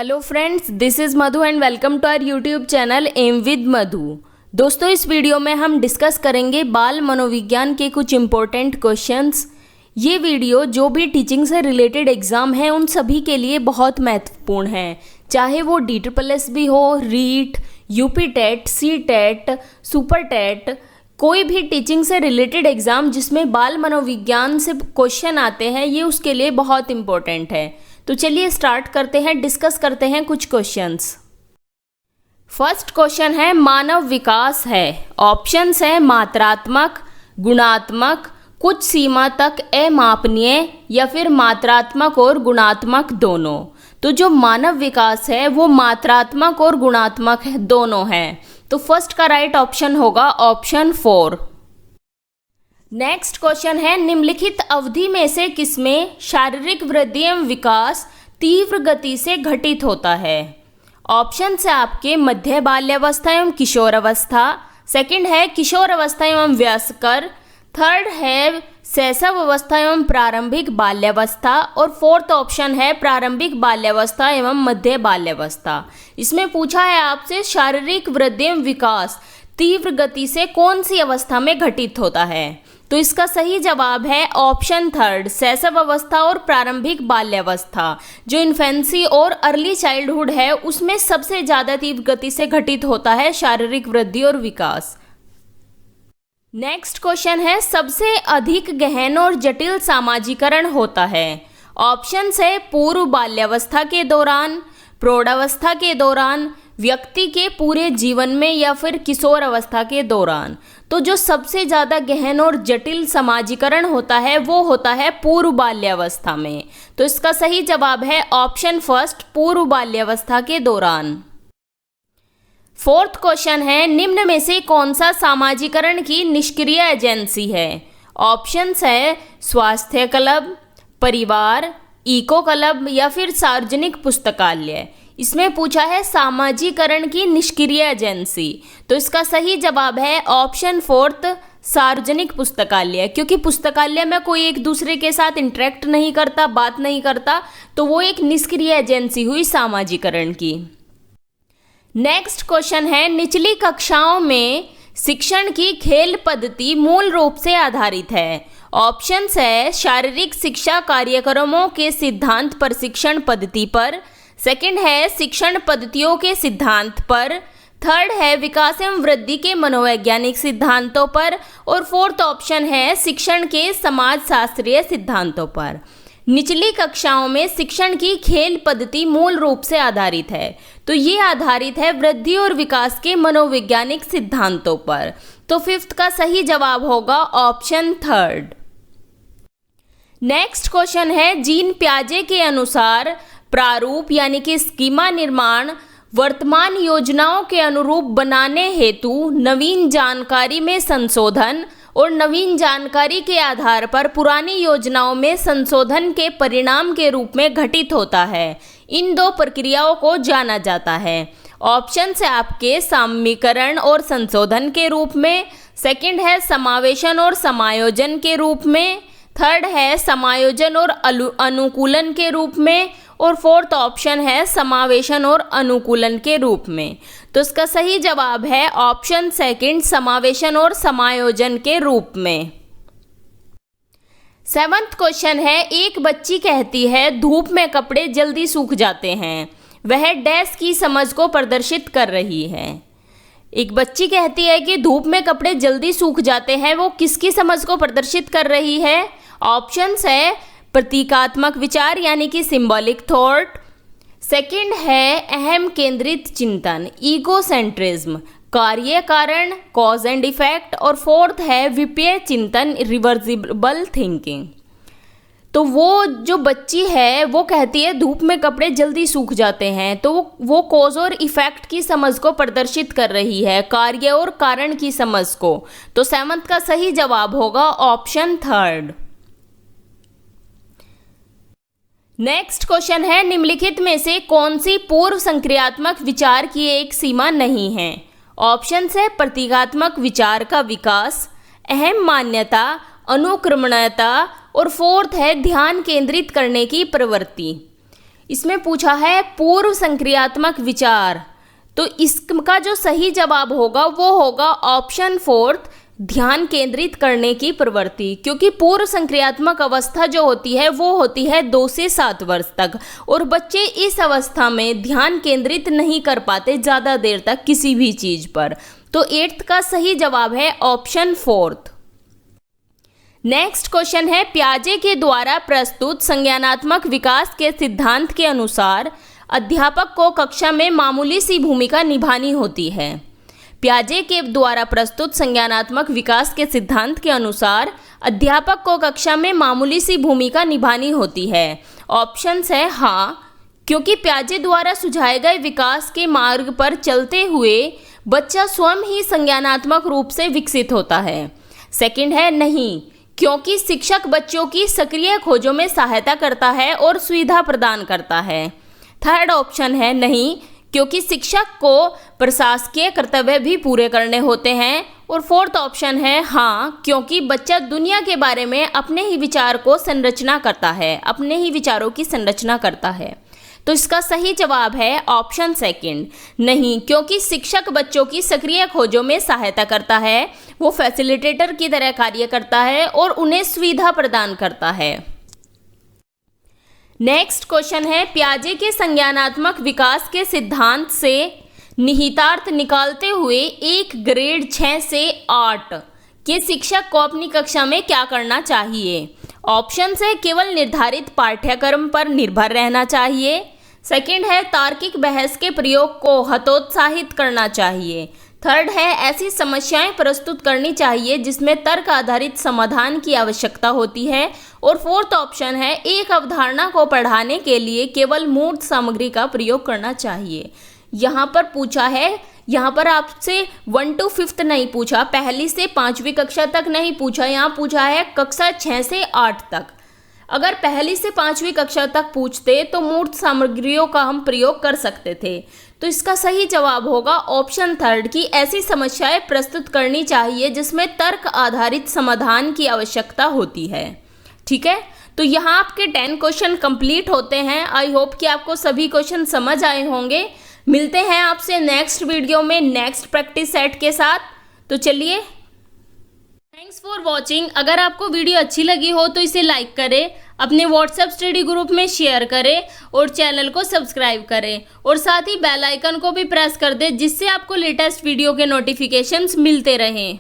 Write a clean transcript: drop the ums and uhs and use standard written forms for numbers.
Hello friends, this is Madhu and welcome to our YouTube channel M with Madhu. दोस्तों, इस video में हम discuss करेंगे बाल मनोविज्ञान के कुछ इम्पोर्टेंट क्वेश्चंस। ये वीडियो जो भी टीचिंग से रिलेटेड एग्ज़ाम है उन सभी के लिए बहुत महत्वपूर्ण है, चाहे वो DSSS भी हो, REET, UP TET, C TET, super TET, कोई भी टीचिंग से रिलेटेड एग्ज़ाम जिसमें बाल मनोविज्ञान से क्वेश्चन आते हैं, ये उसके लिए बहुत इम्पोर्टेंट है। तो चलिए स्टार्ट करते हैं, डिस्कस करते हैं कुछ क्वेश्चंस। फर्स्ट क्वेश्चन है मानव विकास है। ऑप्शंस है मात्रात्मक, गुणात्मक, कुछ सीमा तक अमापनीय या फिर मात्रात्मक और गुणात्मक दोनों। तो जो मानव विकास है वो मात्रात्मक और गुणात्मक है, दोनों है। तो फर्स्ट का राइट ऑप्शन होगा ऑप्शन 4। नेक्स्ट क्वेश्चन है निम्नलिखित अवधि में से किसमें शारीरिक वृद्धि एवं विकास तीव्र गति से घटित होता है। ऑप्शन है आपके मध्य बाल्यावस्था एवं किशोरावस्था, सेकंड है किशोर अवस्था एवं वयस्कर, थर्ड है शैशव अवस्था एवं प्रारंभिक बाल्यावस्था और फोर्थ ऑप्शन है प्रारंभिक बाल्यावस्था एवं मध्य बाल्यावस्था। इसमें पूछा है आपसे शारीरिक वृद्धि एवं विकास तीव्र गति से कौन सी अवस्था में घटित होता है। तो इसका सही जवाब है ऑप्शन थर्ड, शैशव अवस्था और प्रारंभिक बाल्यावस्था। जो इन्फेंसी और अर्ली चाइल्डहुड है उसमें सबसे ज़्यादा तीव्र गति से घटित होता है शारीरिक वृद्धि और विकास। नेक्स्ट क्वेश्चन है सबसे अधिक गहन और जटिल सामाजिकरण होता है। ऑप्शंस है पूर्व बाल्यावस्था के दौरान, प्रौढ़ावस्था के दौरान, व्यक्ति के पूरे जीवन में या फिर किशोर अवस्था के दौरान। तो जो सबसे ज़्यादा गहन और जटिल समाजीकरण होता है वो होता है पूर्व बाल्यावस्था में। तो इसका सही जवाब है ऑप्शन फर्स्ट, पूर्व बाल्यावस्था के दौरान। फोर्थ क्वेश्चन है निम्न में से कौन सा सामाजीकरण की निष्क्रिय एजेंसी है। ऑप्शंस है स्वास्थ्य क्लब, परिवार, इको क्लब या फिर सार्वजनिक पुस्तकालय। इसमें पूछा है सामाजीकरण की निष्क्रिय एजेंसी। तो इसका सही जवाब है ऑप्शन फोर्थ, सार्वजनिक पुस्तकालय। क्योंकि पुस्तकालय में कोई एक दूसरे के साथ इंटरेक्ट नहीं करता, बात नहीं करता, तो वो एक निष्क्रिय एजेंसी हुई सामाजीकरण की। नेक्स्ट क्वेश्चन है निचली कक्षाओं में शिक्षण की खेल पद्धति मूल रूप से आधारित है। ऑप्शंस है शारीरिक शिक्षा कार्यक्रमों के सिद्धांत प्रशिक्षण पद्धति पर, सेकंड है शिक्षण पद्धतियों के सिद्धांत पर, थर्ड है विकास एवं वृद्धि के मनोवैज्ञानिक सिद्धांतों पर और फोर्थ ऑप्शन है शिक्षण के समाजशास्त्रीय सिद्धांतों पर। निचली कक्षाओं में शिक्षण की खेल पद्धति मूल रूप से आधारित है। तो ये आधारित है वृद्धि और विकास के मनोवैज्ञानिक सिद्धांतों पर। तो फिफ्थ का सही जवाब होगा ऑप्शन थर्ड। नेक्स्ट क्वेश्चन है जीन पियाजे के अनुसार प्रारूप यानी कि स्कीमा निर्माण वर्तमान योजनाओं के अनुरूप बनाने हेतु नवीन जानकारी में संशोधन और नवीन जानकारी के आधार पर पुरानी योजनाओं में संशोधन के परिणाम के रूप में घटित होता है। इन दो प्रक्रियाओं को जाना जाता है। ऑप्शन है आपके साम्यीकरण और संशोधन के रूप में, सेकंड है समावेशन और समायोजन के रूप में, थर्ड है समायोजन और अनुकूलन के रूप में और फोर्थ ऑप्शन है समावेशन और अनुकूलन के रूप में। तो इसका सही जवाब है ऑप्शन सेकंड, समावेशन और समायोजन के रूप में। सेवंथ क्वेश्चन है एक बच्ची कहती है धूप में कपड़े जल्दी सूख जाते हैं। वह डैश की समझ को प्रदर्शित कर रही है। एक बच्ची कहती है कि धूप में कपड़े जल्दी सूख जाते हैं, वो किसकी समझ को प्रदर्शित कर रही है। ऑप्शंस है प्रतीकात्मक विचार यानी कि सिंबॉलिक थॉट, सेकंड है अहम केंद्रित चिंतन ईगोसेंट्रिज्म, कार्य कारण कॉज एंड इफेक्ट और फोर्थ है विपेय चिंतन रिवर्सिबल थिंकिंग। तो वो जो बच्ची है वो कहती है धूप में कपड़े जल्दी सूख जाते हैं, तो वो कॉज और इफेक्ट की समझ को प्रदर्शित कर रही है, कार्य और कारण की समझ को। तो सेवंथ का सही जवाब होगा ऑप्शन थर्ड। नेक्स्ट क्वेश्चन है निम्नलिखित में से कौन सी पूर्व संक्रियात्मक विचार की एक सीमा नहीं है। ऑप्शन है प्रतीकात्मक विचार का विकास, अहम मान्यता, अनुक्रमणीयता और फोर्थ है ध्यान केंद्रित करने की प्रवृत्ति। इसमें पूछा है पूर्व संक्रियात्मक विचार, तो इसका जो सही जवाब होगा वो होगा ऑप्शन 4, ध्यान केंद्रित करने की प्रवृत्ति। क्योंकि पूर्व संक्रियात्मक अवस्था जो होती है वो होती है 2 से 7 वर्ष तक, और बच्चे इस अवस्था में ध्यान केंद्रित नहीं कर पाते ज़्यादा देर तक किसी भी चीज़ पर। तो 8th का सही जवाब है ऑप्शन 4। नेक्स्ट क्वेश्चन है, पियाजे के द्वारा प्रस्तुत संज्ञानात्मक विकास के सिद्धांत के अनुसार अध्यापक को कक्षा में मामूली सी भूमिका निभानी होती है। पियाजे के द्वारा प्रस्तुत संज्ञानात्मक विकास के सिद्धांत के अनुसार अध्यापक को कक्षा में मामूली सी भूमिका निभानी होती है। ऑप्शंस है हाँ, क्योंकि पियाजे द्वारा सुझाए गए विकास के मार्ग पर चलते हुए बच्चा स्वयं ही संज्ञानात्मक रूप से विकसित होता है। सेकंड है नहीं, क्योंकि शिक्षक बच्चों की सक्रिय खोजों में सहायता करता है और सुविधा प्रदान करता है। थर्ड ऑप्शन है नहीं, क्योंकि शिक्षक को प्रशासकीय कर्तव्य भी पूरे करने होते हैं। और फोर्थ ऑप्शन है हाँ, क्योंकि बच्चा दुनिया के बारे में अपने ही विचार को संरचना करता है, अपने ही विचारों की संरचना करता है। तो इसका सही जवाब है ऑप्शन 2, नहीं, क्योंकि शिक्षक बच्चों की सक्रिय खोजों में सहायता करता है, वो फैसिलिटेटर की तरह कार्य करता है और उन्हें सुविधा प्रदान करता है। नेक्स्ट क्वेश्चन है, पियाजे के संज्ञानात्मक विकास के सिद्धांत से निहितार्थ निकालते हुए एक ग्रेड 6 से 8 के शिक्षक को अपनी कक्षा में क्या करना चाहिए। ऑप्शन है केवल निर्धारित पाठ्यक्रम पर निर्भर रहना चाहिए। सेकंड है तार्किक बहस के प्रयोग को हतोत्साहित करना चाहिए। थर्ड है ऐसी समस्याएं प्रस्तुत करनी चाहिए जिसमें तर्क आधारित समाधान की आवश्यकता होती है। और फोर्थ ऑप्शन है एक अवधारणा को पढ़ाने के लिए केवल मूर्त सामग्री का प्रयोग करना चाहिए। यहाँ पर पूछा है, यहाँ पर आपसे 1 to 5th नहीं पूछा, 1ली से 5वीं कक्षा तक नहीं पूछा, यहाँ पूछा है कक्षा 6 से 8 तक। अगर 1ली से 5वीं कक्षा तक पूछते तो मूर्त सामग्रियों का हम प्रयोग कर सकते थे। तो इसका सही जवाब होगा ऑप्शन 3 की ऐसी समस्याएं प्रस्तुत करनी चाहिए जिसमें तर्क आधारित समाधान की आवश्यकता होती है। ठीक है, तो यहाँ आपके 10 क्वेश्चन कंप्लीट होते हैं। आई होप कि आपको सभी क्वेश्चन समझ आए होंगे। मिलते हैं आपसे नेक्स्ट वीडियो में नेक्स्ट प्रैक्टिस सेट के साथ। तो चलिए, थैंक्स फॉर वॉचिंग। अगर आपको वीडियो अच्छी लगी हो तो इसे लाइक करें, अपने व्हाट्सएप स्टडी ग्रुप में शेयर करें और चैनल को सब्सक्राइब करें और साथ ही बेल आइकन को भी प्रेस कर दें जिससे आपको लेटेस्ट वीडियो के नोटिफिकेशंस मिलते रहें।